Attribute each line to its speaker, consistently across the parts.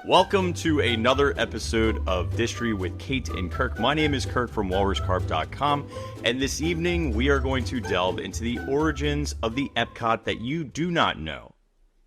Speaker 1: Welcome to another episode of Distory with Kate and Kirk. My name is Kirk from walruscarp.com, and this evening we are going to delve into the origins of the Epcot that you do not know.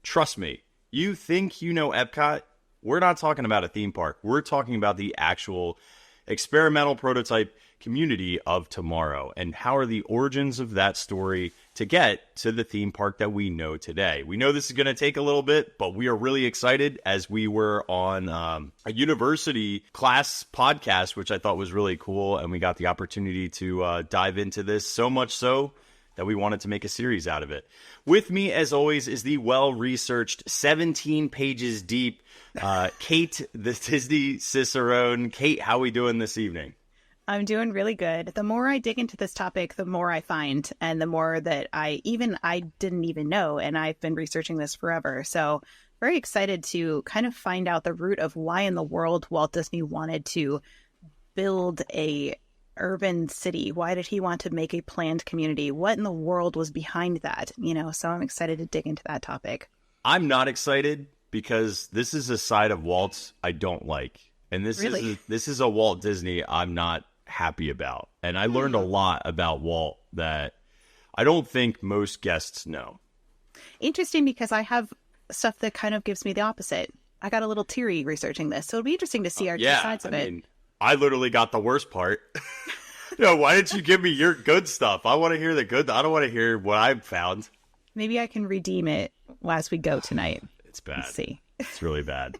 Speaker 1: Trust me, you think you know Epcot? We're not talking about a theme park. We're talking about the actual experimental prototype community of tomorrow, and how are the origins of that story to get to the theme park that we know today. We know this is going to take a little bit, but we are really excited as we were on a university class podcast, which I thought was really cool, and we got the opportunity to dive into this, so much so that we wanted to make a series out of it. With me, as always, is the well-researched, 17 pages deep, Kate, the Disney Cicerone. Kate, how are we doing this evening?
Speaker 2: I'm doing really good. The more I dig into this topic, the more I find, and the more that I didn't even know, and I've been researching this forever. So very excited to kind of find out the root of why in the world Walt Disney wanted to build a urban city. Why did he want to make a planned community? What in the world was behind that? So I'm excited to dig into that topic.
Speaker 1: I'm not excited because this is a side of Walt's I don't like. And this is a Walt Disney I'm not happy about. And I learned a lot about Walt that I don't think most guests know.
Speaker 2: Interesting, because I have stuff that kind of gives me the opposite. I got a little teary researching this, so it'll be interesting to see our two sides of it.
Speaker 1: I literally got the worst part. Why didn't you give me your good stuff? I want to hear the good. I don't want to hear what I've found.
Speaker 2: Maybe I can redeem it as we go tonight.
Speaker 1: It's bad.
Speaker 2: Let's see.
Speaker 1: It's really bad.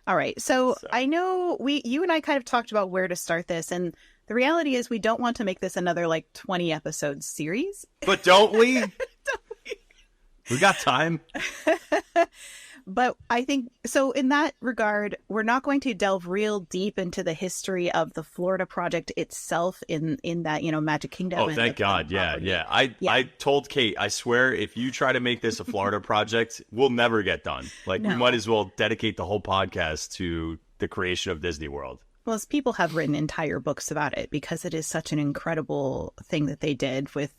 Speaker 2: All right. So I know you and I kind of talked about where to start this. And the reality is we don't want to make this another 20 episode series.
Speaker 1: But don't we? We got time.
Speaker 2: But I think so in that regard, we're not going to delve real deep into the history of the Florida project itself in that, Magic Kingdom.
Speaker 1: Oh, thank God. Yeah. I told Kate, I swear, if you try to make this a Florida project, we'll never get done. We might as well dedicate the whole podcast to the creation of Disney World.
Speaker 2: Well, people have written entire books about it because it is such an incredible thing that they did with,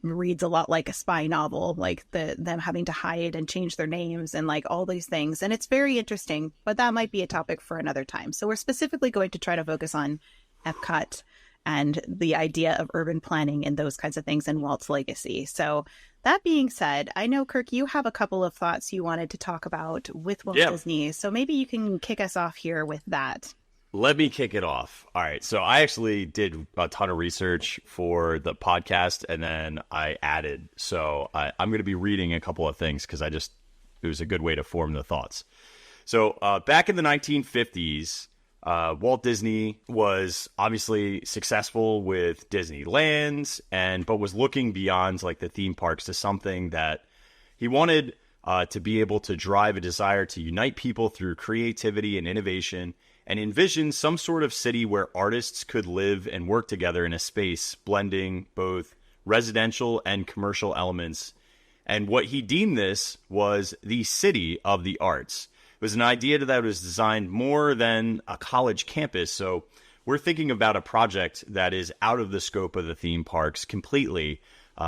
Speaker 2: reads a lot like a spy novel, them having to hide and change their names and all these things. And it's very interesting, but that might be a topic for another time. So we're specifically going to try to focus on Epcot and the idea of urban planning and those kinds of things and Walt's legacy. So that being said, I know, Kirk, you have a couple of thoughts you wanted to talk about with Walt Disney. So maybe you can kick us off here with that.
Speaker 1: Let me kick it off. All right. So I actually did a ton of research for the podcast, and then I added. So I'm going to be reading a couple of things because it was a good way to form the thoughts. So back in the 1950s, Walt Disney was obviously successful with Disneyland, but was looking beyond the theme parks to something that he wanted to be able to drive a desire to unite people through creativity and innovation, and envision some sort of city where artists could live and work together in a space blending both residential and commercial elements. And what he deemed this was the city of the arts. It was an idea that was designed more than a college campus. So we're thinking about a project that is out of the scope of the theme parks completely,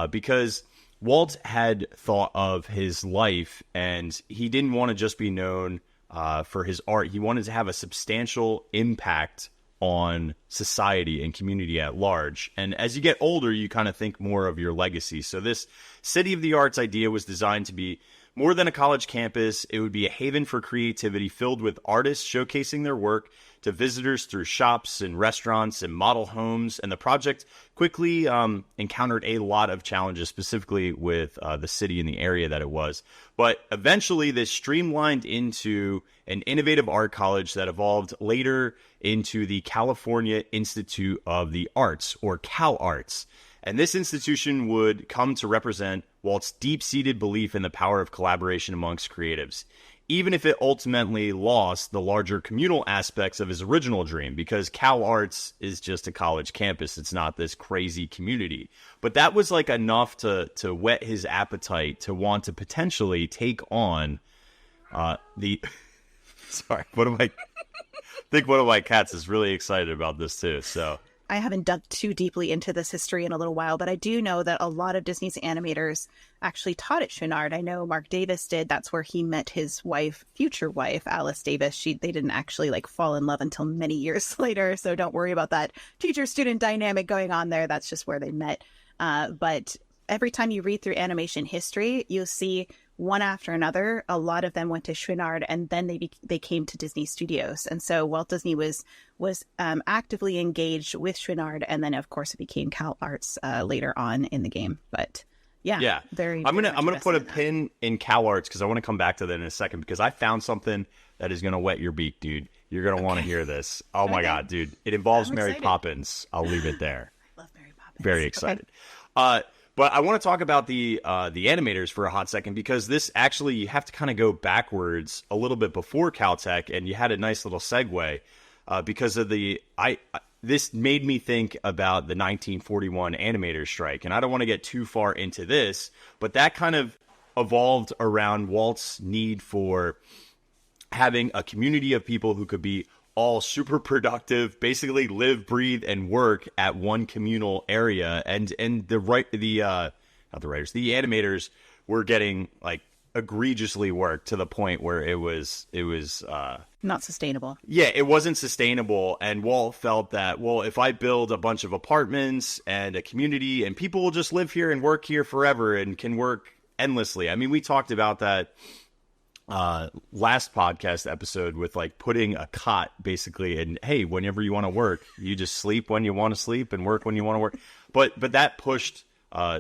Speaker 1: because Walt had thought of his life, and he didn't want to just be known for his art. He wanted to have a substantial impact on society and community at large. And as you get older, you kind of think more of your legacy. So this City of the Arts idea was designed to be more than a college campus. It would be a haven for creativity filled with artists showcasing their work to visitors through shops and restaurants and model homes. And the project quickly encountered a lot of challenges, specifically with the city and the area that it was. But eventually this streamlined into an innovative art college that evolved later into the California Institute of the Arts, or CalArts. And this institution would come to represent Walt's deep-seated belief in the power of collaboration amongst creatives, even if it ultimately lost the larger communal aspects of his original dream, because CalArts is just a college campus. It's not this crazy community. But that was enough to whet his appetite to want to potentially take on the... Sorry, I think one of my cats is really excited about this too, so...
Speaker 2: I haven't dug too deeply into this history in a little while, but I do know that a lot of Disney's animators actually taught at Chouinard. I know Mark Davis did. That's where he met his wife, future wife, Alice Davis. They didn't actually like fall in love until many years later, so don't worry about that teacher-student dynamic going on there. That's just where they met. But every time you read through animation history, you'll see one after another, a lot of them went to Chouinard, and then they came to Disney Studios. And so Walt Disney was actively engaged with Chouinard, and then of course it became CalArts later on in the game. But yeah, I'm gonna
Speaker 1: put a pin in CalArts because I want to come back to that in a second, because I found something that is gonna wet your beak, dude. You're gonna want to hear this. Oh my god, dude! It involves Mary Poppins. I'll leave it there.
Speaker 2: Love Mary Poppins.
Speaker 1: Very excited. Okay. But I want to talk about the animators for a hot second, because this actually, you have to kind of go backwards a little bit before Caltech, and you had a nice little segue because of this made me think about the 1941 animators strike. And I don't want to get too far into this, but that kind of evolved around Walt's need for having a community of people who could be all super productive, basically live, breathe, and work at one communal area. And the animators were getting like egregiously worked to the point where it was
Speaker 2: not sustainable.
Speaker 1: Yeah, it wasn't sustainable. And Walt felt that, well, if I build a bunch of apartments and a community, and people will just live here and work here forever and can work endlessly. I mean, we talked about that last podcast episode with like putting a cot basically, and hey, whenever you want to work, you just sleep when you want to sleep and work when you want to work. But that pushed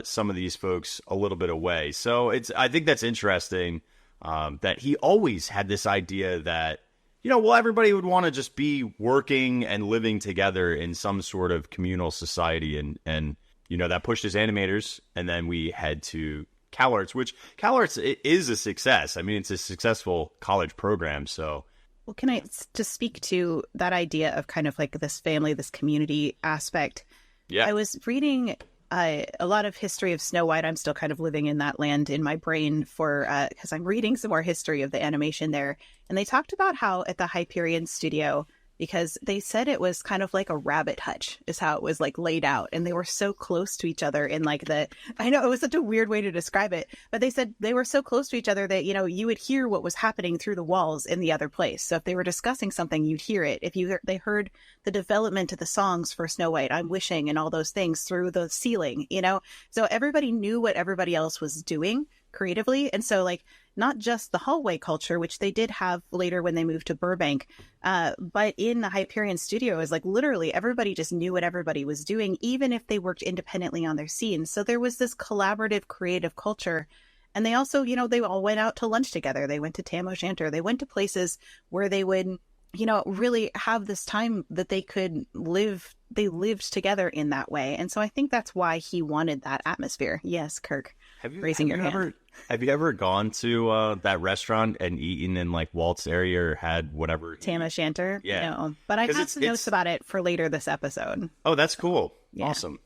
Speaker 1: some of these folks a little bit away. So I think that's interesting that he always had this idea that, everybody would want to just be working and living together in some sort of communal society, and that pushed his animators. And then we head to CalArts, which CalArts is a success. I mean, it's a successful college program. So,
Speaker 2: well, can I just speak to that idea of kind of like this family, this community aspect?
Speaker 1: Yeah,
Speaker 2: I was reading a lot of history of Snow White. I'm still kind of living in that land in my brain because I'm reading some more history of the animation there, and they talked about how at the Hyperion studio, because they said it was kind of like a rabbit hutch is how it was like laid out. And they were so close to each other in like I know it was such a weird way to describe it, but they said they were so close to each other that, you would hear what was happening through the walls in the other place. So if they were discussing something, you'd hear it. They heard the development of the songs for Snow White, I'm Wishing, and all those things through the ceiling, so everybody knew what everybody else was doing creatively. And so like, not just the hallway culture, which they did have later when they moved to Burbank, but in the Hyperion studio is like literally everybody just knew what everybody was doing, even if they worked independently on their scenes. So there was this collaborative, creative culture. And they also, they all went out to lunch together. They went to Tam O'Shanter. They went to places where they would, really have this time that they could live. They lived together in that way. And so I think that's why he wanted that atmosphere. Yes, Kirk, raising your hand.
Speaker 1: Have you ever gone to that restaurant and eaten in like Walt's area or had whatever?
Speaker 2: Tam O'Shanter?
Speaker 1: Yeah.
Speaker 2: No, but I have some notes about it for later this episode.
Speaker 1: Oh, that's cool.
Speaker 2: Yeah.
Speaker 1: Awesome.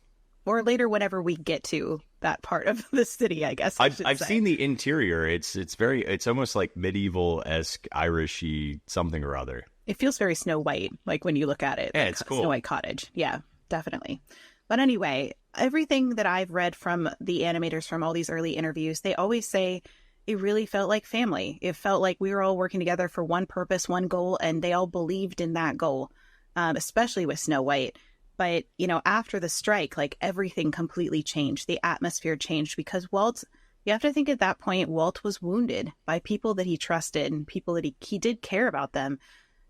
Speaker 2: Or later whenever we get to that part of the city, I guess.
Speaker 1: I've seen the interior. It's almost like medieval-esque, Irishy something or other.
Speaker 2: It feels very Snow White, like when you look at it.
Speaker 1: Yeah,
Speaker 2: like
Speaker 1: it's cool.
Speaker 2: Snow White Cottage. Yeah, definitely. But anyway, everything that I've read from the animators from all these early interviews, they always say it really felt like family. It felt like we were all working together for one purpose, one goal, and they all believed in that goal, especially with Snow White. But, after the strike, like everything completely changed. The atmosphere changed because you have to think at that point, Walt was wounded by people that he trusted and people that he did care about them.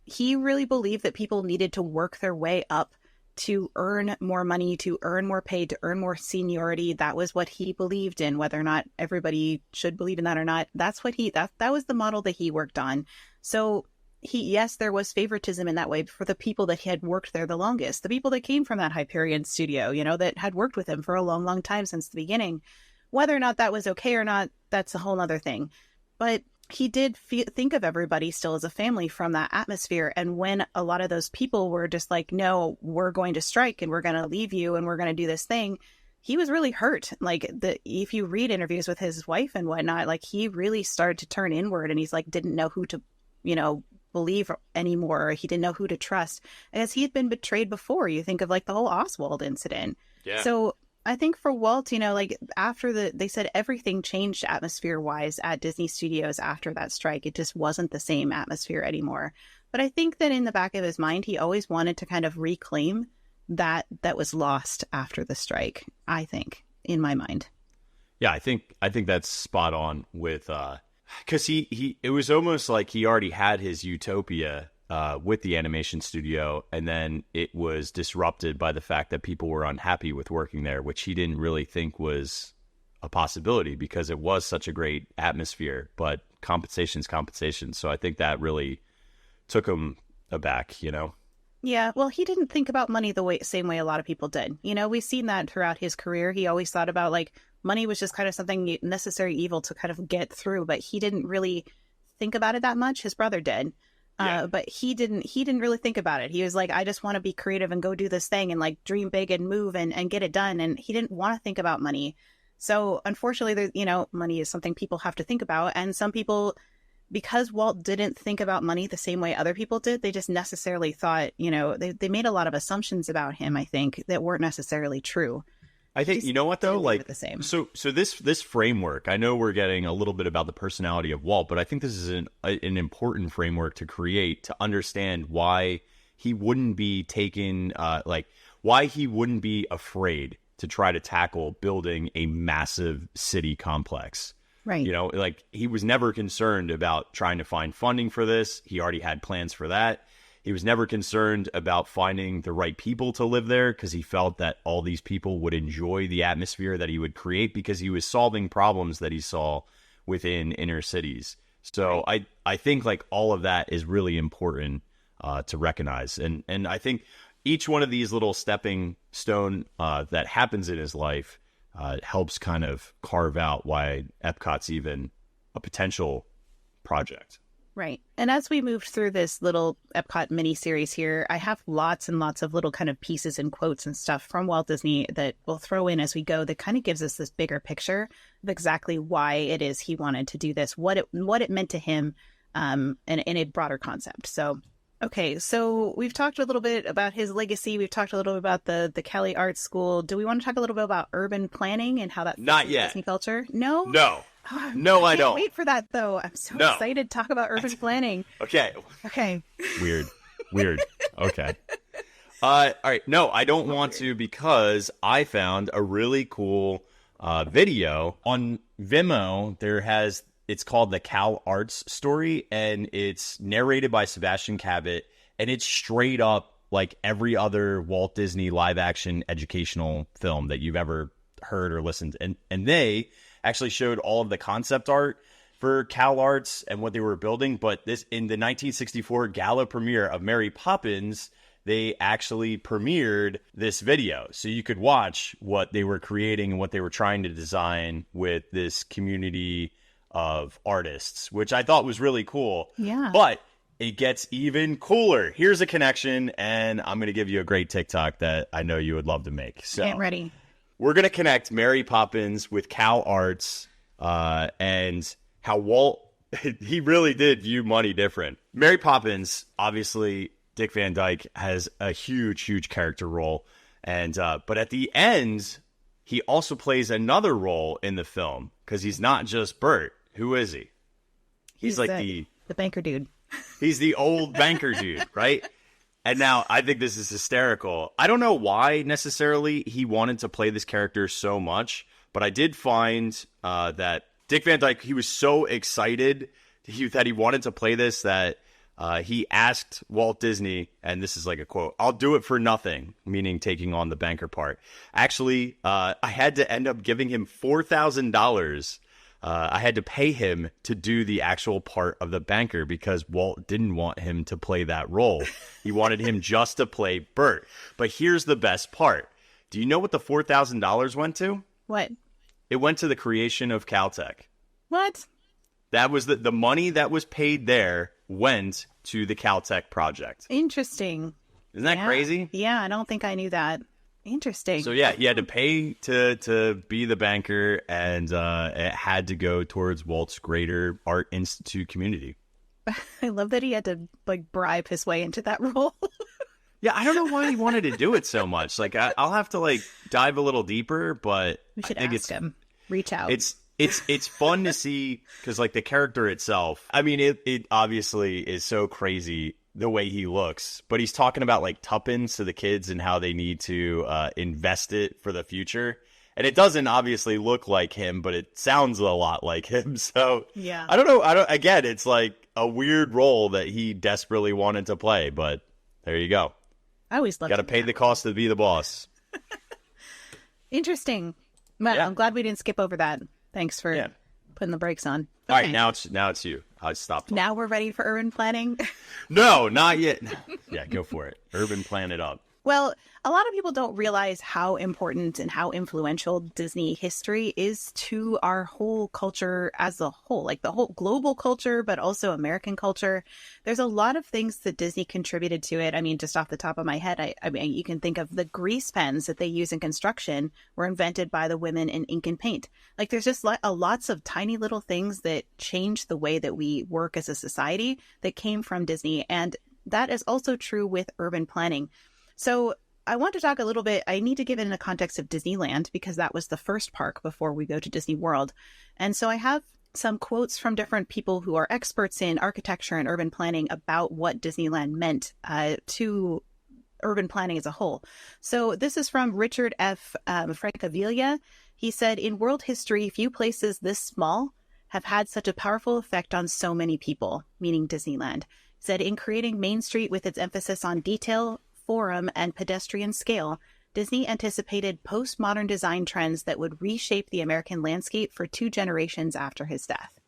Speaker 2: He really believed that people needed to work their way up to earn more money, to earn more pay, to earn more seniority. That was what he believed in. Whether or not everybody should believe in that or not, that's what that was the model that he worked on. So yes, there was favoritism in that way for the people that had worked there the longest, the people that came from that Hyperion studio, that had worked with him for a long, long time since the beginning. Whether or not that was okay or not, that's a whole other thing. But he did think of everybody still as a family from that atmosphere. And when a lot of those people were just like, no, we're going to strike and we're going to leave you and we're going to do this thing, he was really hurt. Like if you read interviews with his wife and whatnot, like he really started to turn inward and he's like, didn't know who to, believe anymore. He didn't know who to trust, as he had been betrayed before. You think of like the whole Oswald incident.
Speaker 1: Yeah.
Speaker 2: So I think for Walt, you know, like after they said everything changed atmosphere wise at Disney Studios after that strike. It just wasn't the same atmosphere anymore. But I think that in the back of his mind, he always wanted to kind of reclaim that was lost after the strike, I think, in my mind.
Speaker 1: Yeah, I think that's spot on with because it was almost like he already had his utopia with the animation studio, and then it was disrupted by the fact that people were unhappy with working there, which he didn't really think was a possibility because it was such a great atmosphere. But compensation's compensation, so I think that really took him aback, you know.
Speaker 2: Yeah, well, he didn't think about money the same way a lot of people did. You know, we've seen that throughout his career. He always thought about like money was just kind of something necessary evil to kind of get through, but he didn't really think about it that much. His brother did. Yeah. But he didn't really think about it. He was like, I just want to be creative and go do this thing and like dream big and move and get it done. And he didn't want to think about money. So unfortunately, you know, money is something people have to think about. And some people, because Walt didn't think about money the same way other people did, they just necessarily thought, you know, they made a lot of assumptions about him, I think, that weren't necessarily true.
Speaker 1: I think, you know what, though, like,
Speaker 2: the same.
Speaker 1: So this framework, I know we're getting a little bit about the personality of Walt, but I think this is an important framework to create to understand why he wouldn't be taken, why he wouldn't be afraid to try to tackle building a massive city complex.
Speaker 2: Right.
Speaker 1: You know, like he was never concerned about trying to find funding for this. He already had plans for that. He was never concerned about finding the right people to live there because he felt that all these people would enjoy the atmosphere that he would create because he was solving problems that he saw within inner cities. So I think like all of that is really important to recognize. And I think each one of these little stepping stone that happens in his life helps kind of carve out why Epcot's even a potential project.
Speaker 2: Right. And as we moved through this little Epcot mini-series here, I have lots and lots of little kind of pieces and quotes and stuff from Walt Disney that we'll throw in as we go that kind of gives us this bigger picture of exactly why it is he wanted to do this, what it meant to him, and in a broader concept. So, okay, so we've talked a little bit about his legacy. We've talked a little bit about the CalArts school. Do we want to talk a little bit about urban planning and how that fits into Disney culture? No?
Speaker 1: No.
Speaker 2: Oh,
Speaker 1: no, I don't.
Speaker 2: Wait for that, though. I'm so excited to talk about urban planning.
Speaker 1: Okay. Weird. Okay. All right. No, I don't want to because I found a really cool video on Vimeo. It's called the CalArts story, and it's narrated by Sebastian Cabot, and it's straight up like every other Walt Disney live action educational film that you've ever heard or listened. And they actually showed all of the concept art for CalArts and what they were building. But this in the 1964 gala premiere of Mary Poppins, they actually premiered this video. So you could watch what they were creating and what they were trying to design with this community of artists, which I thought was really cool.
Speaker 2: Yeah.
Speaker 1: But it gets even cooler. Here's a connection, and I'm going to give you a great TikTok that I know you would love to make. So
Speaker 2: get ready.
Speaker 1: We're going to connect Mary Poppins with CalArts and how Walt, he really did view money different. Mary Poppins, obviously, Dick Van Dyke has a huge, huge character role. And but at the end, he also plays another role in the film because he's not just Bert. Who is he? He's like the
Speaker 2: banker dude.
Speaker 1: He's the old banker dude, right? And now I think this is hysterical. I don't know why necessarily he wanted to play this character so much, but I did find that Dick Van Dyke, he was so excited that he wanted to play this that he asked Walt Disney, and this is like a quote, "I'll do it for nothing," meaning taking on the banker part. Actually, I had to end up giving him $4,000. I had to pay him to do the actual part of the banker because Walt didn't want him to play that role. He wanted him just to play Bert. But here's the best part. Do you know what the $4,000 went to?
Speaker 2: What?
Speaker 1: It went to the creation of Caltech.
Speaker 2: What?
Speaker 1: That was the money that was paid there went to the Caltech project.
Speaker 2: Interesting.
Speaker 1: Isn't that crazy?
Speaker 2: Yeah, I don't think I knew that. Interesting.
Speaker 1: So yeah, he had to pay to be the banker, and it had to go towards Walt's greater Art Institute community.
Speaker 2: I love that he had to like bribe his way into that role.
Speaker 1: Yeah, I don't know why he wanted to do it so much. Like, I'll have to like dive a little deeper, but
Speaker 2: We should
Speaker 1: I think
Speaker 2: ask him. Reach out.
Speaker 1: It's fun to see because like the character itself. I mean, it obviously is so crazy the way he looks, but he's talking about like tuppence to the kids and how they need to invest it for the future. And it doesn't obviously look like him, but it sounds a lot like him. So
Speaker 2: yeah,
Speaker 1: I don't know. Again, it's like a weird role that he desperately wanted to play, but there you go.
Speaker 2: I always love.
Speaker 1: Got to pay the cost to be the boss.
Speaker 2: Interesting. Well,
Speaker 1: Yeah.
Speaker 2: I'm glad we didn't skip over that. Thanks for putting the brakes on.
Speaker 1: All right, now it's you. I stopped.
Speaker 2: Now we're ready for urban planning.
Speaker 1: No, not yet. Yeah, go for it. Urban plan it up.
Speaker 2: Well, a lot of people don't realize how important and how influential Disney history is to our whole culture as a whole, like the whole global culture, but also American culture. There's a lot of things that Disney contributed to it. I mean, just off the top of my head, I mean, you can think of the grease pens that they use in construction were invented by the women in ink and paint. Like there's just lots of tiny little things that change the way that we work as a society that came from Disney. And that is also true with urban planning. So I want to talk a little bit. I need to give it in the context of Disneyland because that was the first park before we go to Disney World. And so I have some quotes from different people who are experts in architecture and urban planning about what Disneyland meant to urban planning as a whole. So this is from Richard F. Francavilla. He said, in world history, few places this small have had such a powerful effect on so many people, meaning Disneyland. He said, in creating Main Street with its emphasis on detail, forum, and pedestrian scale, Disney anticipated postmodern design trends that would reshape the American landscape for 2 generations after his death.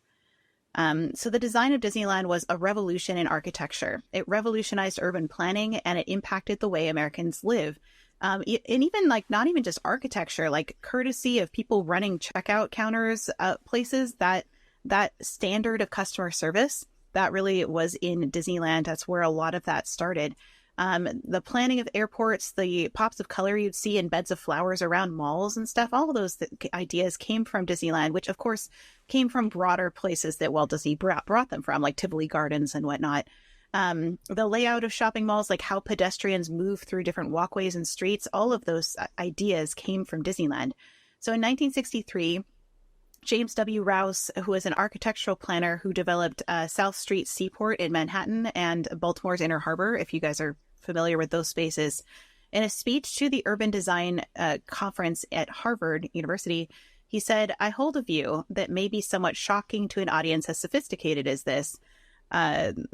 Speaker 2: So the design of Disneyland was a revolution in architecture. It revolutionized urban planning and it impacted the way Americans live. And even like not even just architecture, like courtesy of people running checkout counters, places that standard of customer service that really was in Disneyland. That's where a lot of that started. The planning of airports, the pops of color you'd see in beds of flowers around malls and stuff, all of those ideas came from Disneyland, which of course came from broader places that Walt Disney brought them from, like Tivoli Gardens and whatnot. The layout of shopping malls, like how pedestrians move through different walkways and streets, all of those ideas came from Disneyland. So in 1963, James W. Rouse, who was an architectural planner who developed South Street Seaport in Manhattan and Baltimore's Inner Harbor, if you guys are familiar with those spaces, in a speech to the Urban Design Conference at Harvard University, he said, I hold a view that may be somewhat shocking to an audience as sophisticated as this.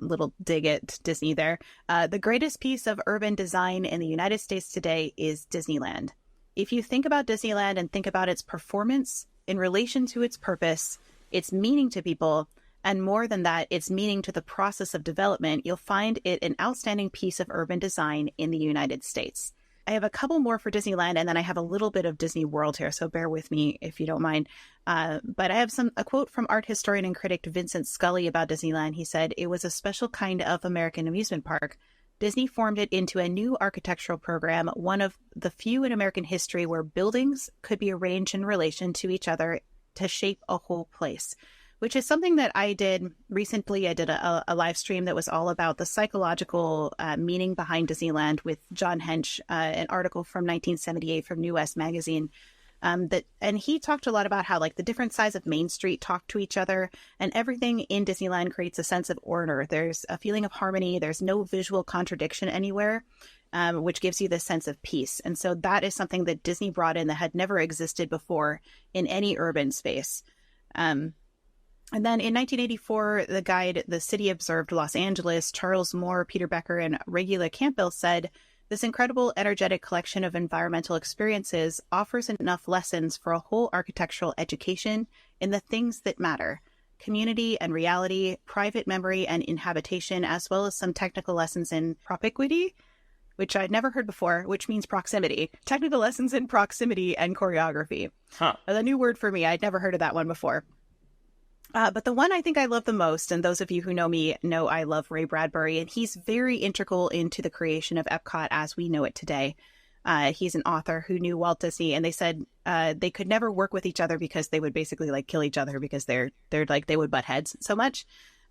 Speaker 2: Little dig at Disney there. The greatest piece of urban design in the United States today is Disneyland. If you think about Disneyland and think about its performance in relation to its purpose, its meaning to people, and more than that, its meaning to the process of development, you'll find it an outstanding piece of urban design in the United States. I have a couple more for Disneyland, and then I have a little bit of Disney World here, so bear with me if you don't mind. But I have a quote from art historian and critic Vincent Scully about Disneyland. He said, it was a special kind of American amusement park. Disney formed it into a new architectural program, one of the few in American history where buildings could be arranged in relation to each other to shape a whole place, which is something that I did recently. I did a live stream that was all about the psychological meaning behind Disneyland with John Hench, an article from 1978 from New West Magazine. And he talked a lot about how like the different sides of Main Street talk to each other, and everything in Disneyland creates a sense of order. There's a feeling of harmony. There's no visual contradiction anywhere, which gives you this sense of peace. And so that is something that Disney brought in that had never existed before in any urban space. And then in 1984, the guide The City Observed Los Angeles, Charles Moore, Peter Becker, and Regula Campbell said, this incredible, energetic collection of environmental experiences offers enough lessons for a whole architectural education in the things that matter: community and reality, private memory and inhabitation, as well as some technical lessons in propiquity, which I'd never heard before, which means proximity. Technical lessons in proximity and choreography. A new word for me. I'd never heard of that one before. But the one I think I love the most, and those of you who know me know I love Ray Bradbury, and he's very integral into the creation of Epcot as we know it today. He's an author who knew Walt Disney, and they said they could never work with each other because they would basically like kill each other because they're like they would butt heads so much.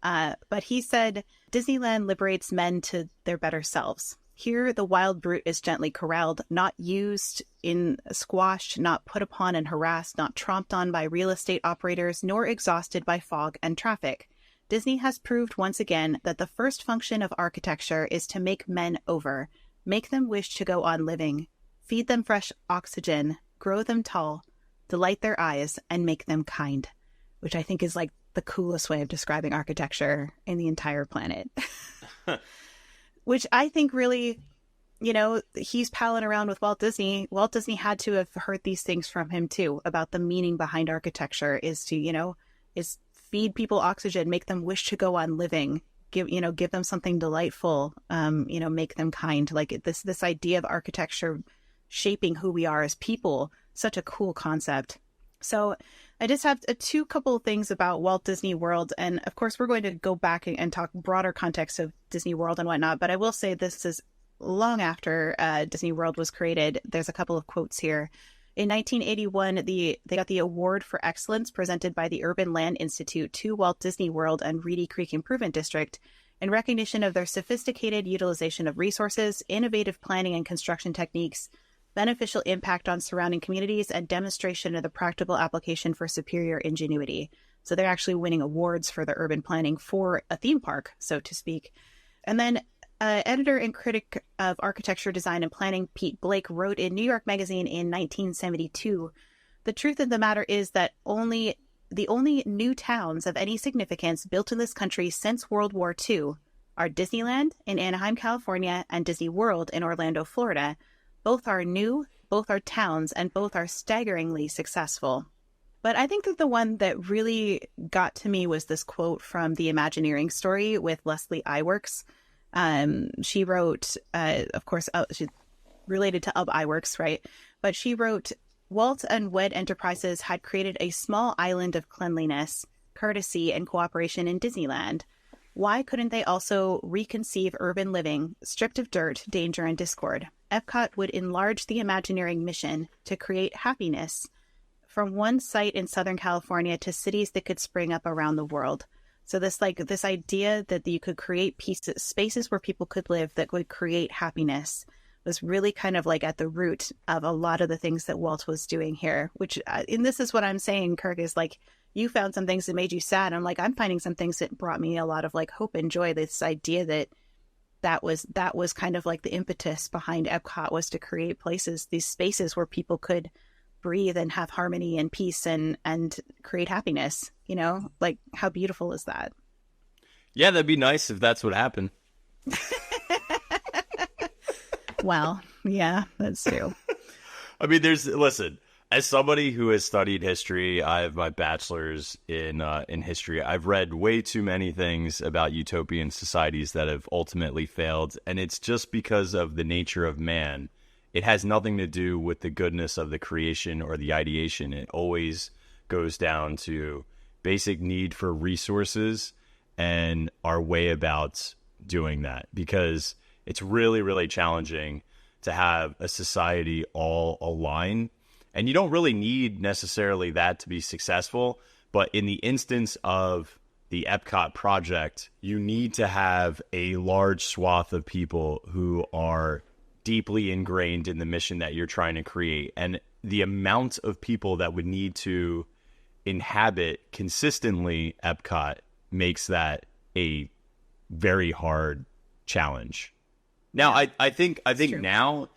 Speaker 2: But he said, Disneyland liberates men to their better selves. Here, the wild brute is gently corralled, not used in squashed, not put upon and harassed, not tromped on by real estate operators, nor exhausted by fog and traffic. Disney has proved once again that the first function of architecture is to make men over, make them wish to go on living, feed them fresh oxygen, grow them tall, delight their eyes, and make them kind, which I think is like the coolest way of describing architecture in the entire planet. Which I think really, you know, he's palling around with Walt Disney. Walt Disney had to have heard these things from him too, about the meaning behind architecture is to, you know, is feed people oxygen, make them wish to go on living, give them something delightful, make them kind. Like this idea of architecture shaping who we are as people, such a cool concept. So I just have two couple of things about Walt Disney World. And of course, we're going to go back and talk broader context of Disney World and whatnot. But I will say this is long after Disney World was created. There's a couple of quotes here. In 1981, they got the Award for Excellence presented by the Urban Land Institute to Walt Disney World and Reedy Creek Improvement District in recognition of their sophisticated utilization of resources, innovative planning and construction techniques, beneficial impact on surrounding communities, and demonstration of the practical application for superior ingenuity. So they're actually winning awards for the urban planning for a theme park, so to speak. And then editor and critic of architecture, design, and planning, Pete Blake, wrote in New York Magazine in 1972, "The truth of the matter is that the only new towns of any significance built in this country since World War II are Disneyland in Anaheim, California, and Disney World in Orlando, Florida. Both are new, both are towns, and both are staggeringly successful." But I think that the one that really got to me was this quote from the Imagineering story with Leslie Iwerks. She wrote, of course, she's related to Iwerks, right? But she wrote, Walt and Wed Enterprises had created a small island of cleanliness, courtesy, and cooperation in Disneyland. Why couldn't they also reconceive urban living, stripped of dirt, danger, and discord? Epcot would enlarge the Imagineering mission to create happiness from one site in Southern California to cities that could spring up around the world. So this idea that you could create spaces where people could live that would create happiness was really kind of like at the root of a lot of the things that Walt was doing here, which, and this is what I'm saying, Kirk, is like, you found some things that made you sad. I'm like, I'm finding some things that brought me a lot of like hope and joy. This idea that was kind of like the impetus behind Epcot, was to create places, these spaces where people could breathe and have harmony and peace and create happiness, like how beautiful is that?
Speaker 1: Yeah, that'd be nice if that's what happened.
Speaker 2: Well, yeah, that's true.
Speaker 1: I mean, listen, as somebody who has studied history, I have my bachelor's in history. I've read way too many things about utopian societies that have ultimately failed, and it's just because of the nature of man. It has nothing to do with the goodness of the creation or the ideation. It always goes down to basic need for resources and our way about doing that, because it's really, really challenging to have a society all align. And you don't really need necessarily that to be successful. But in the instance of the Epcot project, you need to have a large swath of people who are deeply ingrained in the mission that you're trying to create. And the amount of people that would need to inhabit consistently Epcot makes that a very hard challenge. Now, I think now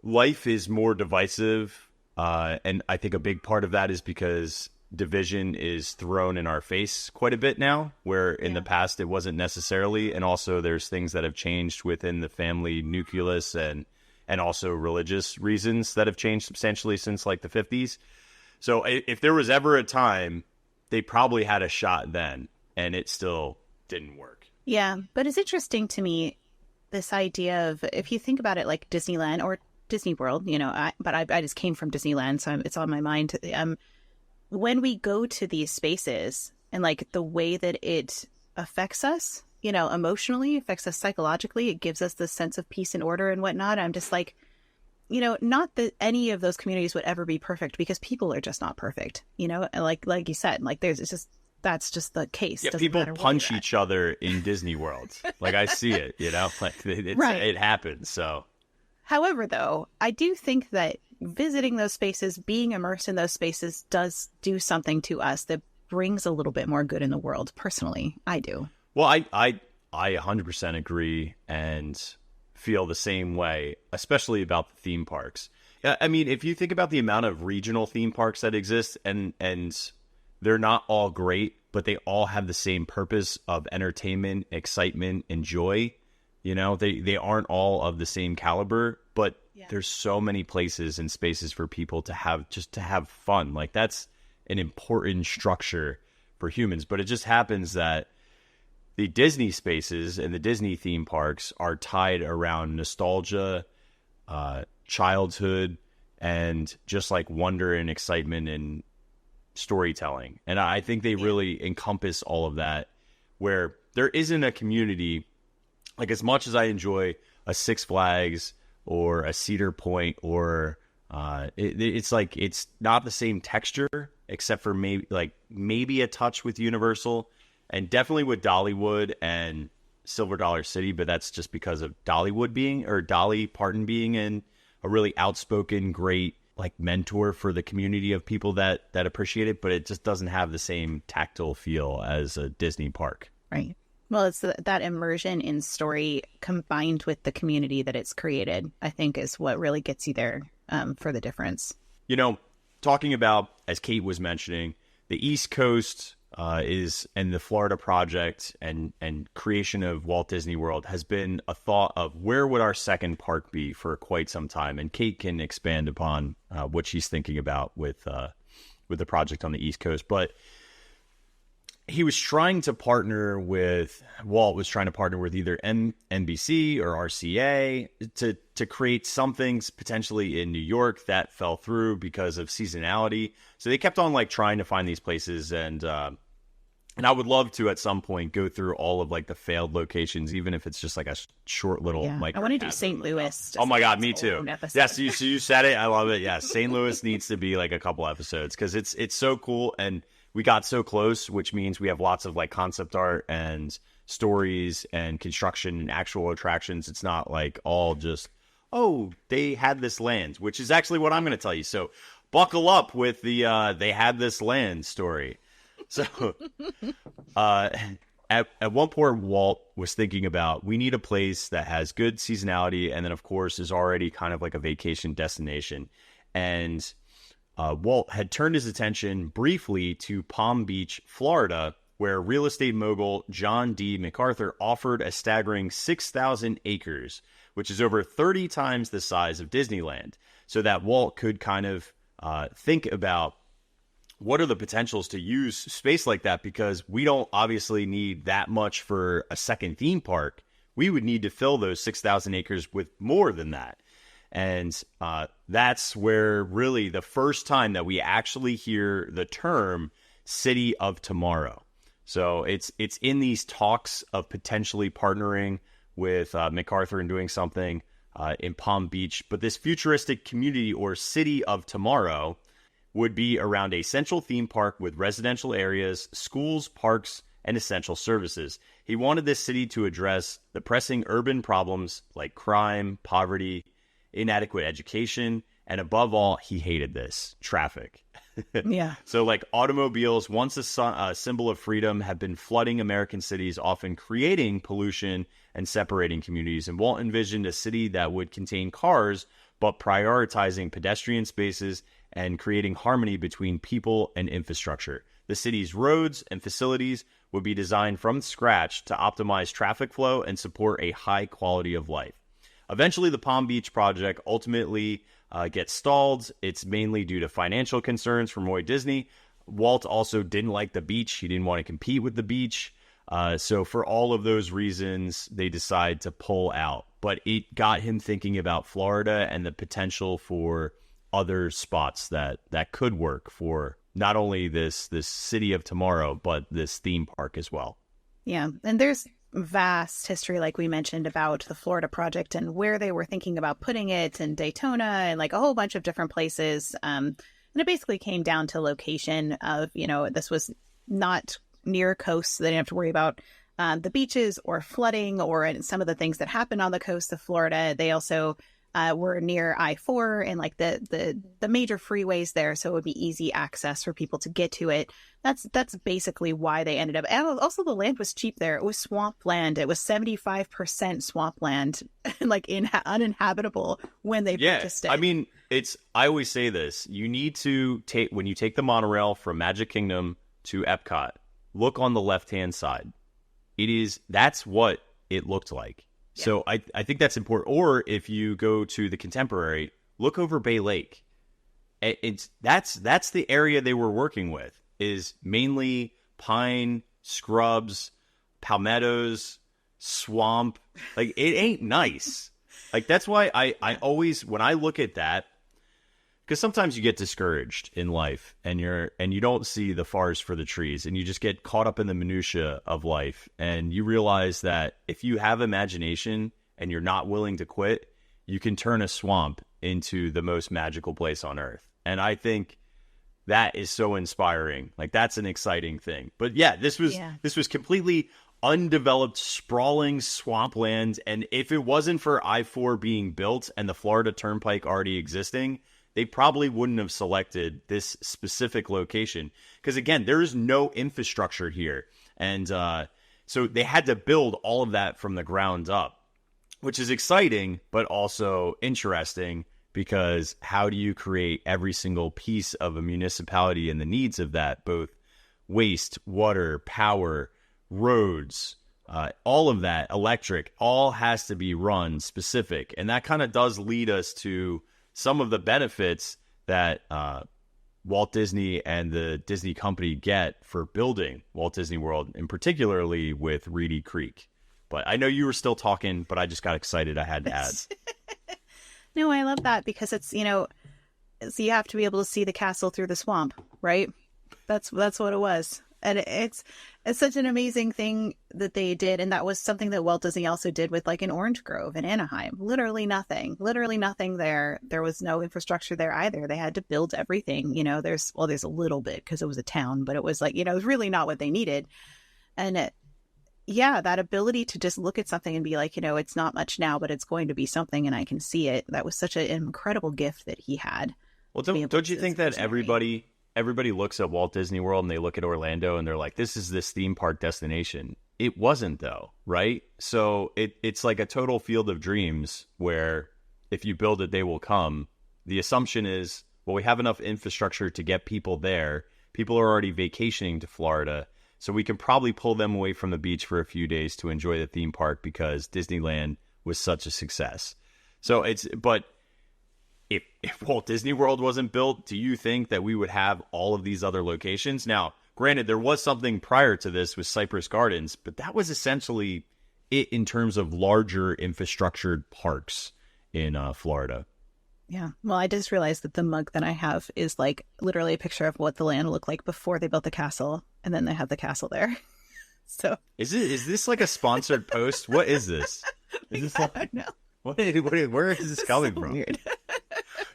Speaker 1: life is more divisive. And I think a big part of that is because division is thrown in our face quite a bit now, where in the past it wasn't necessarily. And also there's things that have changed within the family nucleus and also religious reasons that have changed substantially since like the 50s. So if there was ever a time, they probably had a shot then, and it still didn't work. Yeah.
Speaker 2: But it's interesting to me, this idea of, if you think about it like Disneyland or Disney World, I just came from Disneyland, so it's on my mind. When we go to these spaces and like the way that it affects us, emotionally, affects us psychologically, it gives us this sense of peace and order and whatnot. I'm just like, not that any of those communities would ever be perfect, because people are just not perfect, like you said, like it's just that's just the case.
Speaker 1: Yeah,
Speaker 2: Doesn't
Speaker 1: people
Speaker 2: matter where
Speaker 1: punch
Speaker 2: you're at.
Speaker 1: each other in Disney World. Like, I see it, like it happens. So,
Speaker 2: However, though, I do think that visiting those spaces, being immersed in those spaces, does do something to us that brings a little bit more good in the world. Personally, I do.
Speaker 1: well, I 100% agree and feel the same way, especially about the theme parks. I mean, if you think about the amount of regional theme parks that exist, and they're not all great, but they all have the same purpose of entertainment, excitement, and joy. They aren't all of the same caliber, but there's so many places and spaces for people to have fun. Like, that's an important structure for humans. But it just happens that the Disney spaces and the Disney theme parks are tied around nostalgia, childhood, and just like wonder and excitement and storytelling. And I think they really encompass all of that, where there isn't a community. Like, as much as I enjoy a Six Flags or a Cedar Point, or it's like, it's not the same texture, except for maybe a touch with Universal, and definitely with Dollywood and Silver Dollar City, but that's just because of Dolly Parton being in a really outspoken, great like mentor for the community of people that appreciate it, but it just doesn't have the same tactile feel as a Disney park.
Speaker 2: Right. Well, it's that immersion in story combined with the community that it's created, I think, is what really gets you there for the difference.
Speaker 1: Talking about, as Kate was mentioning, the East Coast and the Florida project and creation of Walt Disney World has been a thought of where would our second park be for quite some time. And Kate can expand upon what she's thinking about with the project on the East Coast. But Walt was trying to partner with either NBC or RCA to create some things potentially in New York that fell through because of seasonality. So they kept on trying to find these places, and I would love to at some point go through all of the failed locations, even if it's just a short little.
Speaker 2: I want to do St. Louis.
Speaker 1: Oh my God, me too. Yes, you said it. I love it. Yes, St. Louis needs to be a couple episodes because it's so cool, and we got so close, which means we have lots of concept art and stories and construction and actual attractions. It's not all just, oh, they had this land, which is actually what I'm going to tell you. So buckle up with the they had this land story. So at one point, Walt was thinking about, we need a place that has good seasonality and then, of course, is already kind of like a vacation destination. And Walt had turned his attention briefly to Palm Beach, Florida, where real estate mogul John D. MacArthur offered a staggering 6,000 acres, which is over 30 times the size of Disneyland, so that Walt could kind of think about what are the potentials to use space like that, because we don't obviously need that much for a second theme park. We would need to fill those 6,000 acres with more than that. And that's where really the first time that we actually hear the term City of Tomorrow. So it's in these talks of potentially partnering with MacArthur and doing something in Palm Beach. But this futuristic community or City of Tomorrow would be around a central theme park with residential areas, schools, parks, and essential services. He wanted this city to address the pressing urban problems like crime, poverty, inadequate education, and above all, he hated this, traffic.
Speaker 2: Yeah.
Speaker 1: So automobiles, once a symbol of freedom, have been flooding American cities, often creating pollution and separating communities. And Walt envisioned a city that would contain cars, but prioritizing pedestrian spaces and creating harmony between people and infrastructure. The city's roads and facilities would be designed from scratch to optimize traffic flow and support a high quality of life. Eventually, the Palm Beach project ultimately gets stalled. It's mainly due to financial concerns from Roy Disney. Walt also didn't like the beach. He didn't want to compete with the beach. So for all of those reasons, they decide to pull out. But it got him thinking about Florida and the potential for other spots that could work for not only this City of Tomorrow, but this theme park as well.
Speaker 2: Yeah, and there's vast history, like we mentioned, about the Florida project and where they were thinking about putting it, and Daytona and a whole bunch of different places. And it basically came down to location of, this was not near coast, so they didn't have to worry about the beaches or flooding or some of the things that happen on the coast of Florida. They also were near I-4 and like the major freeways there, so it would be easy access for people to get to it. That's basically why they ended up. And also, the land was cheap there. It was swamp land. It was 75% swamp land, like uninhabitable when they purchased it.
Speaker 1: I mean, I always say this: you need to when you take the monorail from Magic Kingdom to Epcot, look on the left-hand side. That's what it looked like. Yeah. So I think that's important. Or if you go to the Contemporary, look over Bay Lake. That's the area they were working with, is mainly pine, scrubs, palmettos, swamp. Like, it ain't nice. Like, that's why I always, when I look at that, because sometimes you get discouraged in life and you don't see the forest for the trees, and you just get caught up in the minutia of life, and you realize that if you have imagination and you're not willing to quit, you can turn a swamp into the most magical place on earth. And I think that is so inspiring. Like, that's an exciting thing. But yeah, this was completely undeveloped, sprawling swampland. And if it wasn't for I-4 being built and the Florida Turnpike already existing, they probably wouldn't have selected this specific location. Because again, there is no infrastructure here. And so they had to build all of that from the ground up, which is exciting, but also interesting, because how do you create every single piece of a municipality and the needs of that, both waste, water, power, roads, all of that, electric, all has to be run specific. And that kind of does lead us to some of the benefits that Walt Disney and the Disney company get for building Walt Disney World, and particularly with Reedy Creek. But I know you were still talking, but I just got excited. I had to add.
Speaker 2: No, I love that, because it's, so you have to be able to see the castle through the swamp, right? That's what it was. And it's such an amazing thing that they did. And that was something that Walt Disney also did with, like, an Orange Grove in Anaheim. Literally nothing there. There was no infrastructure there either. They had to build everything. There's a little bit because it was a town, but it was like, it was really not what they needed. And that ability to just look at something and be like, it's not much now, but it's going to be something, and I can see it. That was such an incredible gift that he had.
Speaker 1: Well, don't you think that everybody looks at Walt Disney World and they look at Orlando and they're like, this is this theme park destination? It wasn't, though, right? So it's like a total field of dreams where if you build it, they will come. The assumption is, well, we have enough infrastructure to get people there. People are already vacationing to Florida, so we can probably pull them away from the beach for a few days to enjoy the theme park because Disneyland was such a success. So but if Walt Disney World wasn't built, do you think that we would have all of these other locations? Now, granted, there was something prior to this with Cypress Gardens, but that was essentially it in terms of larger infrastructured parks in Florida.
Speaker 2: Yeah. Well, I just realized that the mug that I have is like literally a picture of what the land looked like before they built the castle, and then they have the castle there. So
Speaker 1: is this like a sponsored post? What is this? Is this
Speaker 2: I don't know.
Speaker 1: Where is this coming from?
Speaker 2: Weird.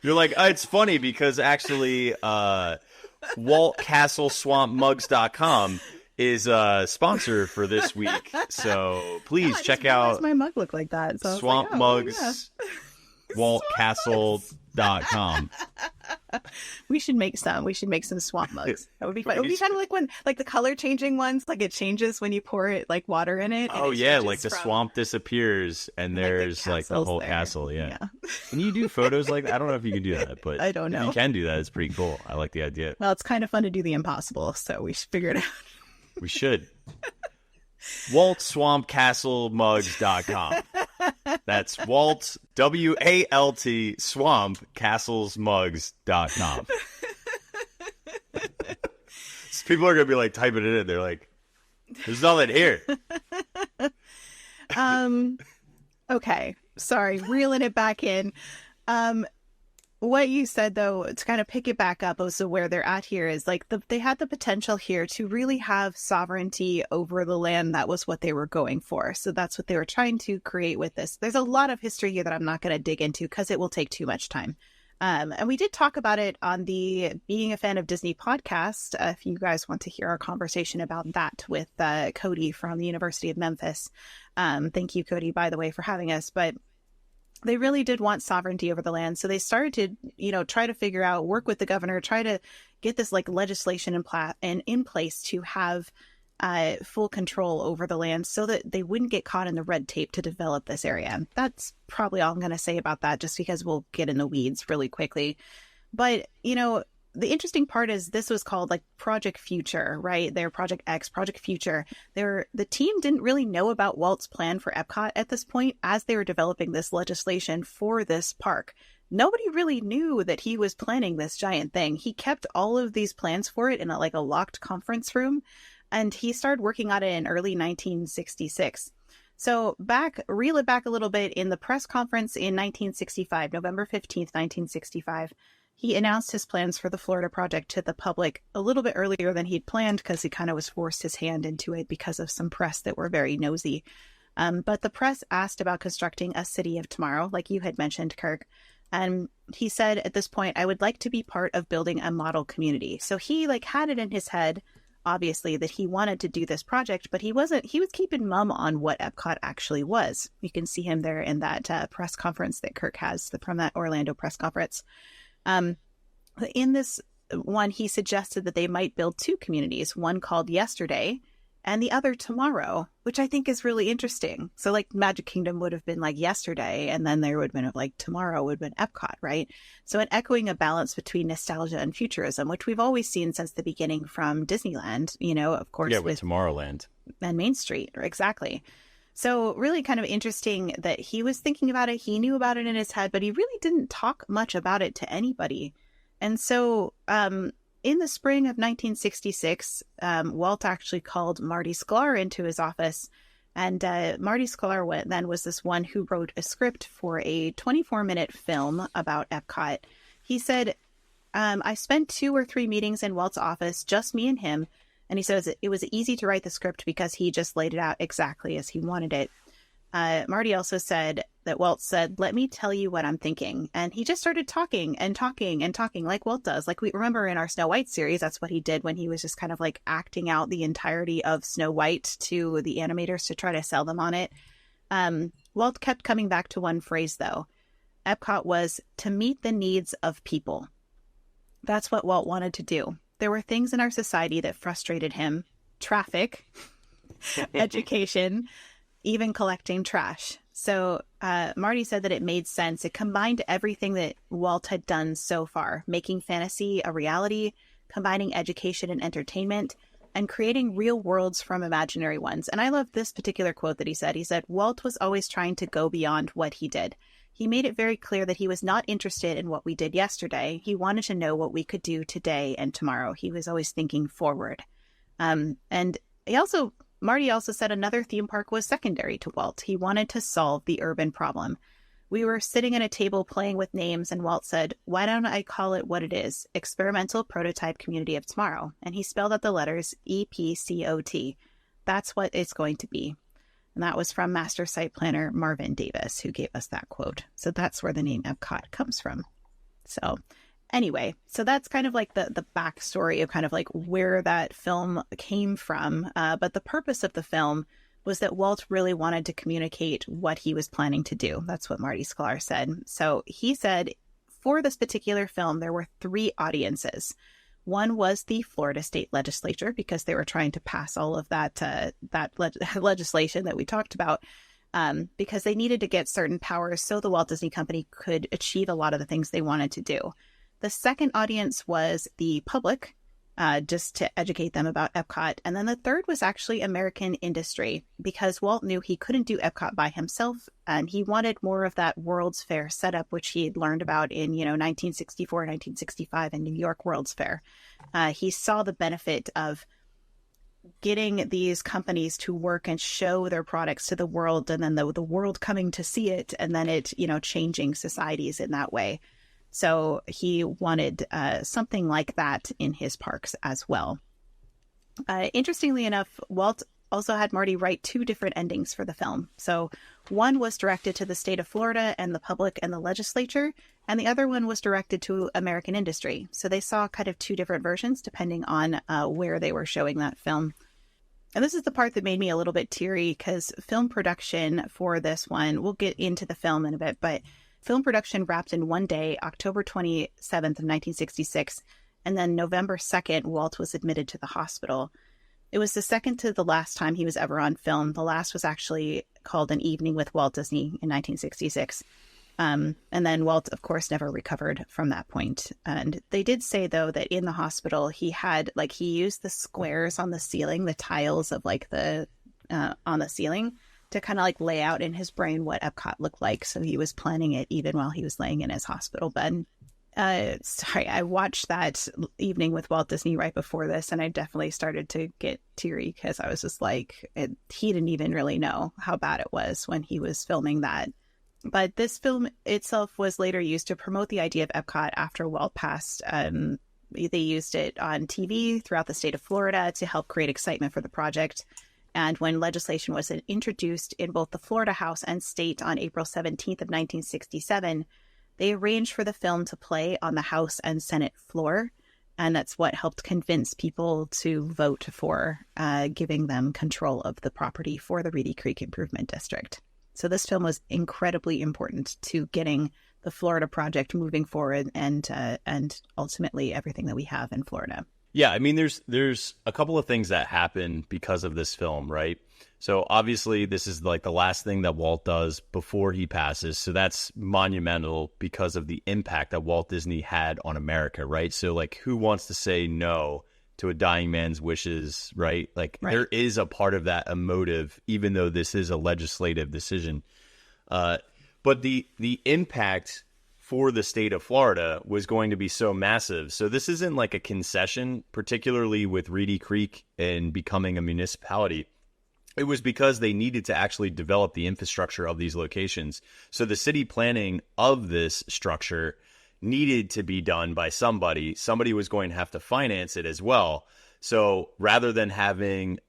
Speaker 1: You're like, it's funny because actually WaltCastleSwampMugs.com is a sponsor for this week. So please check out
Speaker 2: my mug look like that. So
Speaker 1: Swamp Mugs, WaltCastle.com.
Speaker 2: We should make some swamp mugs. That would be fun. It would be kind of like when, like, the color changing ones, like it changes when you pour it, like, water in it.
Speaker 1: Oh yeah, like the swamp disappears and there's like the whole castle. Yeah. Can you do photos like that? I don't know if you can do that, but
Speaker 2: I don't know.
Speaker 1: If you can do that, it's pretty cool. I like the idea.
Speaker 2: Well, it's kind of fun to do the impossible, so we should figure it out.
Speaker 1: We should. WaltSwampCastleMugs.com. That's Walt, W-A-L-T, SwampCastlesMugs.com. So people are going to be like typing it in. They're like, there's nothing here.
Speaker 2: Okay. Sorry. Reeling it back in. What you said, though, to kind of pick it back up also where they're at here is like they had the potential here to really have sovereignty over the land. That was what they were going for. So that's what they were trying to create with this. There's a lot of history here that I'm not going to dig into because it will take too much time. And we did talk about it on the Being a Fan of Disney podcast. If you guys want to hear our conversation about that with Cody from the University of Memphis. Thank you, Cody, by the way, for having us. But they really did want sovereignty over the land. So they started to, try to figure out, work with the governor, try to get this like legislation in place to have full control over the land so that they wouldn't get caught in the red tape to develop this area. That's probably all I'm going to say about that, just because we'll get in the weeds really quickly. But, the interesting part is this was called like Project Future, right? They're Project X, Project Future. The team didn't really know about Walt's plan for Epcot at this point as they were developing this legislation for this park. Nobody really knew that he was planning this giant thing. He kept all of these plans for it in a locked conference room, and he started working on it in early 1966. So reel it back a little bit, in the press conference in 1965, November 15th, 1965, he announced his plans for the Florida project to the public a little bit earlier than he'd planned, because he kind of was forced his hand into it because of some press that were very nosy. But the press asked about constructing a city of tomorrow, like you had mentioned, Kirk. And he said at this point, I would like to be part of building a model community. So he had it in his head, obviously, that he wanted to do this project, but he was keeping mum on what Epcot actually was. You can see him there in that press conference that Kirk has from that Orlando press conference. In this one, he suggested that they might build two communities, one called Yesterday and the other Tomorrow, which I think is really interesting. So Magic Kingdom would have been yesterday, and then there would have been tomorrow would have been Epcot, right? So an echoing a balance between nostalgia and futurism, which we've always seen since the beginning from Disneyland, of course.
Speaker 1: Yeah, with Tomorrowland.
Speaker 2: And Main Street, exactly. So really kind of interesting that he was thinking about it. He knew about it in his head, but he really didn't talk much about it to anybody. And so in the spring of 1966, Walt actually called Marty Sklar into his office. And Marty Sklar then was this one who wrote a script for a 24-minute film about Epcot. He said, I spent 2 or 3 meetings in Walt's office, just me and him. And he says it was easy to write the script because he just laid it out exactly as he wanted it. Marty also said that Walt said, let me tell you what I'm thinking. And he just started talking and talking and talking like Walt does. Like we remember in our Snow White series, that's what he did when he was just kind of acting out the entirety of Snow White to the animators to try to sell them on it. Walt kept coming back to one phrase, though. Epcot was to meet the needs of people. That's what Walt wanted to do. There were things in our society that frustrated him. Traffic, education, even collecting trash. So Marty said that it made sense. It combined everything that Walt had done so far, making fantasy a reality, combining education and entertainment, and creating real worlds from imaginary ones. And I love this particular quote that he said. He said, Walt was always trying to go beyond what he did. He made it very clear that he was not interested in what we did yesterday. He wanted to know what we could do today and tomorrow. He was always thinking forward. And Marty also said another theme park was secondary to Walt. He wanted to solve the urban problem. We were sitting at a table playing with names, and Walt said, why don't I call it what it is? Experimental Prototype Community of Tomorrow. And he spelled out the letters E.P.C.O.T. That's what it's going to be. And that was from Master Site Planner Marvin Davis, who gave us that quote. So that's where the name Epcot comes from. So anyway, so that's kind of the backstory of kind of where that film came from. But the purpose of the film was that Walt really wanted to communicate what he was planning to do. That's what Marty Sklar said. So he said for this particular film, there were 3 audiences. One was the Florida State Legislature, because they were trying to pass all of that legislation that we talked about, because they needed to get certain powers so the Walt Disney Company could achieve a lot of the things they wanted to do. The second audience was the public, just to educate them about Epcot. And then the third was actually American industry, because Walt knew he couldn't do Epcot by himself, and he wanted more of that World's Fair setup, which he had learned about in 1964, 1965 in New York World's Fair. He saw the benefit of getting these companies to work and show their products to the world, and then the world coming to see it, and then it changing societies in that way. So he wanted something like that in his parks as well. Interestingly enough, Walt also had Marty write 2 different endings for the film. So one was directed to the state of Florida and the public and the legislature, and the other one was directed to American industry. So they saw kind of 2 different versions depending on where they were showing that film. And this is the part that made me a little bit teary, because film production for this one, we'll get into the film in a bit, but film production wrapped in one day, October 27th of 1966, and then November 2nd, Walt was admitted to the hospital. It was the second to the last time he was ever on film. The last was actually called An Evening with Walt Disney in 1966. And then Walt, of course, never recovered from that point. And they did say, though, that in the hospital, he used the squares on the ceiling, the tiles of the on the ceiling, to kind of lay out in his brain what Epcot looked like. So he was planning it even while he was laying in his hospital bed. I watched that Evening with Walt Disney right before this, and I definitely started to get teary, because I was just he didn't even really know how bad it was when he was filming that. But this film itself was later used to promote the idea of Epcot after Walt passed. They used it on TV throughout the state of Florida to help create excitement for the project. And when legislation was introduced in both the Florida House and state on April 17th of 1967, they arranged for the film to play on the House and Senate floor. And that's what helped convince people to vote for giving them control of the property for the Reedy Creek Improvement District. So this film was incredibly important to getting the Florida project moving forward, and ultimately everything that we have in Florida.
Speaker 1: Yeah, I mean, there's a couple of things that happen because of this film, right? So obviously this is the last thing that Walt does before he passes. So that's monumental because of the impact that Walt Disney had on America, right? So who wants to say no to a dying man's wishes, right? Right. There is a part of that emotive, even though this is a legislative decision. But the impact for the state of Florida was going to be so massive. So this isn't a concession, particularly with Reedy Creek and becoming a municipality. It was because they needed to actually develop the infrastructure of these locations. So the city planning of this structure needed to be done by somebody. Somebody was going to have to finance it as well. So rather than having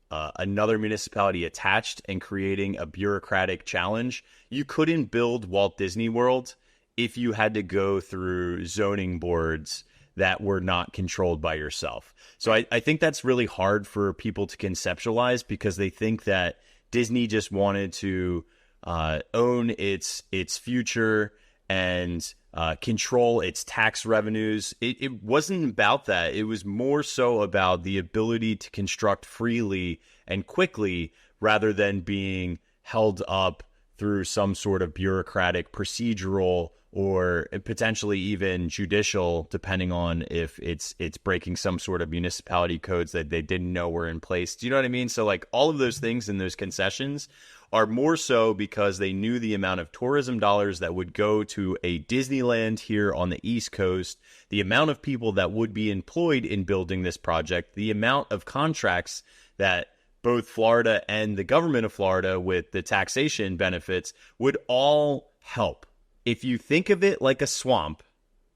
Speaker 1: another municipality attached and creating a bureaucratic challenge, you couldn't build Walt Disney World if you had to go through zoning boards that were not controlled by yourself. So I think that's really hard for people to conceptualize, because they think that Disney just wanted to own its future and control its tax revenues. It wasn't about that. It was more so about the ability to construct freely and quickly, rather than being held up through some sort of bureaucratic, procedural, or potentially even judicial, depending on if it's breaking some sort of municipality codes that they didn't know were in place. Do you know what I mean? So all of those things and those concessions are more so because they knew the amount of tourism dollars that would go to a Disneyland here on the East Coast, the amount of people that would be employed in building this project, the amount of contracts that both Florida and the government of Florida with the taxation benefits would all help. If you think of it like a swamp,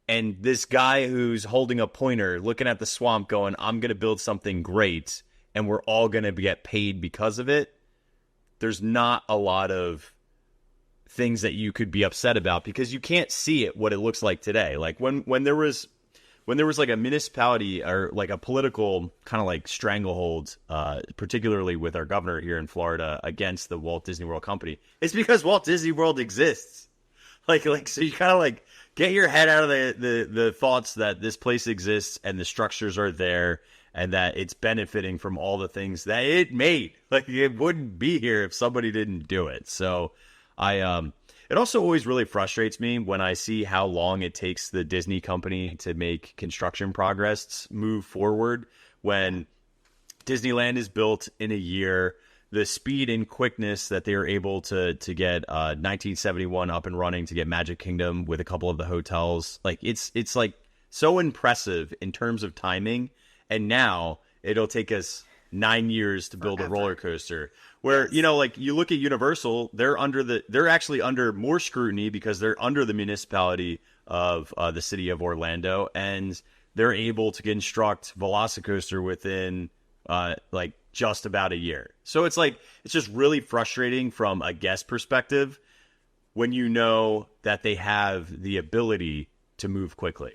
Speaker 1: and this guy who's holding a pointer looking at the swamp going, I'm going to build something great, and we're all going to get paid because of it, there's not a lot of things that you could be upset about, because you can't see it what it looks like today. When there was a municipality or a political kind of stranglehold, particularly with our governor here in Florida against the Walt Disney World Company, it's because Walt Disney World exists. So you kind of get your head out of the thoughts that this place exists and the structures are there and that it's benefiting from all the things that it made. It wouldn't be here if somebody didn't do it. So it also always really frustrates me when I see how long it takes the Disney company to make construction progress move forward. When Disneyland is built in a year, the speed and quickness that they are able to get 1971 up and running, to get Magic Kingdom with a couple of the hotels, it's so impressive in terms of timing. And now it'll take us 9 years to build a roller coaster. Where, yes, you look at Universal, they're actually under more scrutiny because they're under the municipality of the city of Orlando, and they're able to construct Velocicoaster within just about a year. So it's like, it's just really frustrating from a guest perspective when you know that they have the ability to move quickly.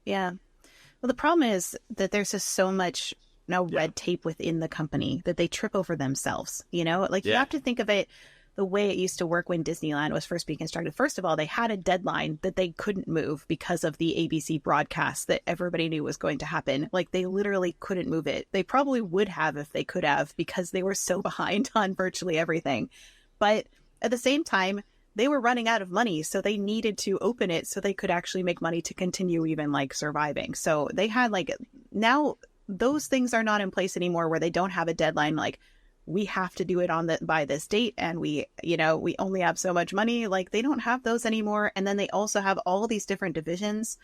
Speaker 2: Yeah. Well, the problem is that there's just so much red tape within the company that they trip over themselves. You know, like you have to think of it the way it used to work when Disneyland was first being constructed. First of all, they had a deadline that they couldn't move because of the ABC broadcast that everybody knew was going to happen. Like, they literally couldn't move it. They probably would have if they could have, because they were so behind on virtually everything. But at the same time, they were running out of money, so they needed to open it so they could actually make money to continue even like surviving. So they had like, now those things are not in place anymore, where they don't have a deadline like, we have to do it by this date, and we only have so much money. Like, they don't have those anymore. And then they also have all these different divisions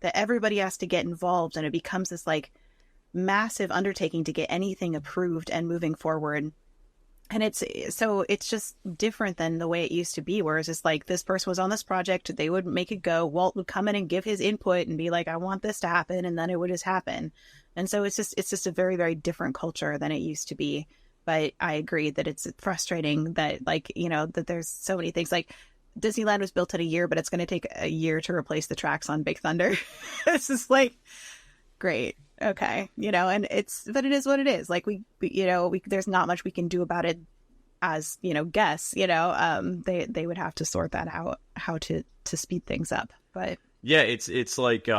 Speaker 2: that everybody has to get involved, and it becomes this like massive undertaking to get anything approved and moving forward. And it's just different than the way it used to be, where it's just like, this person was on this project, they would make it go, Walt would come in and give his input and be like, I want this to happen, and then it would just happen. And so it's just a very, very different culture than it used to be. But I agree that it's frustrating that, like, that there's so many things. Like, Disneyland was built in a year, but it's going to take a year to replace the tracks on Big Thunder. It's just like, great. Okay. And but it is what it is. Like, we there's not much we can do about it as, guests, they would have to sort that out, how to speed things up. But
Speaker 1: yeah, it's like,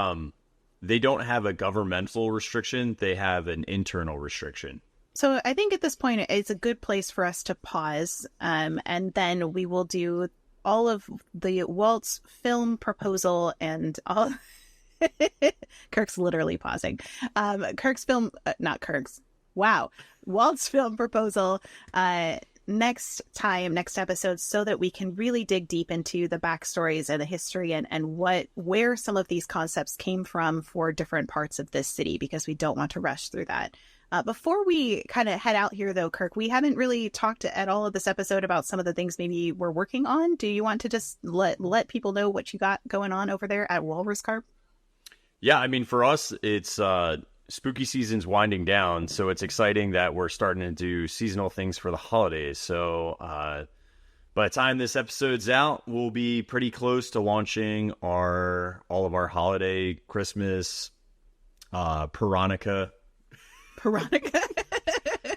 Speaker 1: they don't have a governmental restriction. They have an internal restriction.
Speaker 2: So I think at this point, it's a good place for us to pause, and then we will do all of the Walt's film proposal and all. Kirk's literally pausing. Kirk's film, not Kirk's. Wow. Walt's film proposal next episode, so that we can really dig deep into the backstories and the history and where some of these concepts came from for different parts of this city, because we don't want to rush through that. Before we kind of head out here, though, Kirk, we haven't really talked at all of this episode about some of the things maybe we're working on. Do you want to just let people know what you got going on over there at Walrus Carp?
Speaker 1: Yeah, I mean, for us, it's spooky season's winding down, so it's exciting that we're starting to do seasonal things for the holidays. So by the time this episode's out, we'll be pretty close to launching all of our holiday, Christmas, Piranha.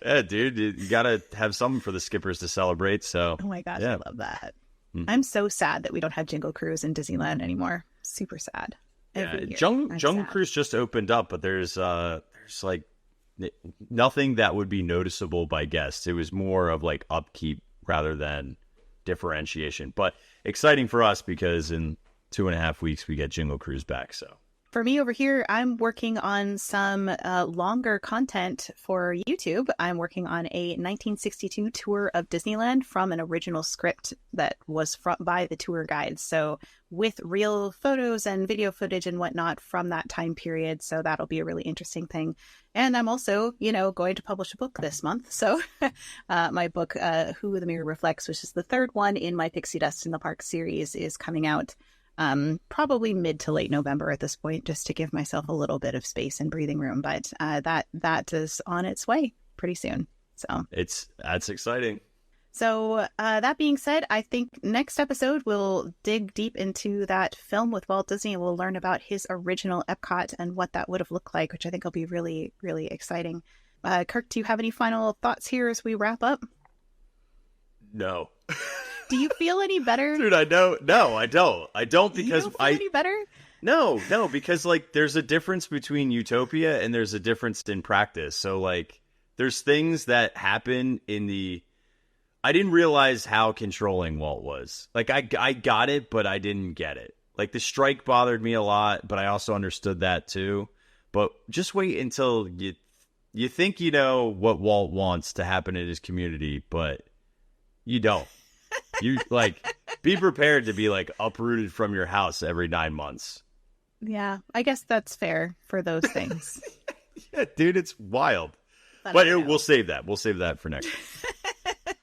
Speaker 1: Yeah, dude, you gotta have something for the skippers to celebrate. So,
Speaker 2: oh my gosh, yeah. I love that. Mm-hmm. I'm so sad that we don't have Jingle Cruise in Disneyland anymore. Super sad.
Speaker 1: Yeah, Jungle Cruise just opened up, but there's like nothing that would be noticeable by guests. It was more of like upkeep rather than differentiation. But exciting for us, because in 2.5 weeks we get Jingle Cruise back. So.
Speaker 2: For me over here, I'm working on some longer content for YouTube. I'm working on a 1962 tour of Disneyland from an original script that was by the tour guides. So with real photos and video footage and whatnot from that time period. So that'll be a really interesting thing. And I'm also, going to publish a book this month. So my book, Who the Mirror Reflects, which is the third one in my Pixie Dust in the Park series, is coming out probably mid to late November at this point, just to give myself a little bit of space and breathing room. But that is on its way pretty soon. So
Speaker 1: that's exciting.
Speaker 2: So that being said, I think next episode we'll dig deep into that film with Walt Disney, and we'll learn about his original Epcot and what that would have looked like, which I think will be really, really exciting. Kirk, do you have any final thoughts here as we wrap up?
Speaker 1: No.
Speaker 2: Do you feel any better?
Speaker 1: Dude, I don't. No, I don't. I don't, because
Speaker 2: you don't feel any better?
Speaker 1: No, because like there's a difference between Utopia and there's a difference in practice. So like there's things that happen I didn't realize how controlling Walt was. Like I got it, but I didn't get it. Like the strike bothered me a lot, but I also understood that too. But just wait until you think you know what Walt wants to happen in his community, but you don't. You like be prepared to be like uprooted from your house every 9 months.
Speaker 2: Yeah, I guess that's fair for those things.
Speaker 1: Yeah, dude, it's wild. But we'll save that. We'll save that for next week.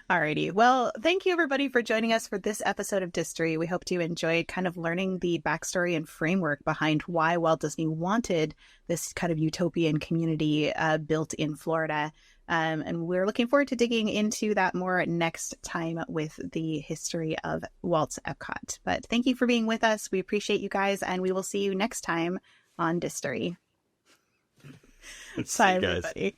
Speaker 2: Alrighty. Well, thank you everybody for joining us for this episode of Distory. We hope you enjoyed kind of learning the backstory and framework behind why Walt Disney wanted this kind of utopian community built in Florida. And we're looking forward to digging into that more next time with the history of Walt's Epcot. But thank you for being with us. We appreciate you guys, and we will see you next time on Distory. Bye, everybody.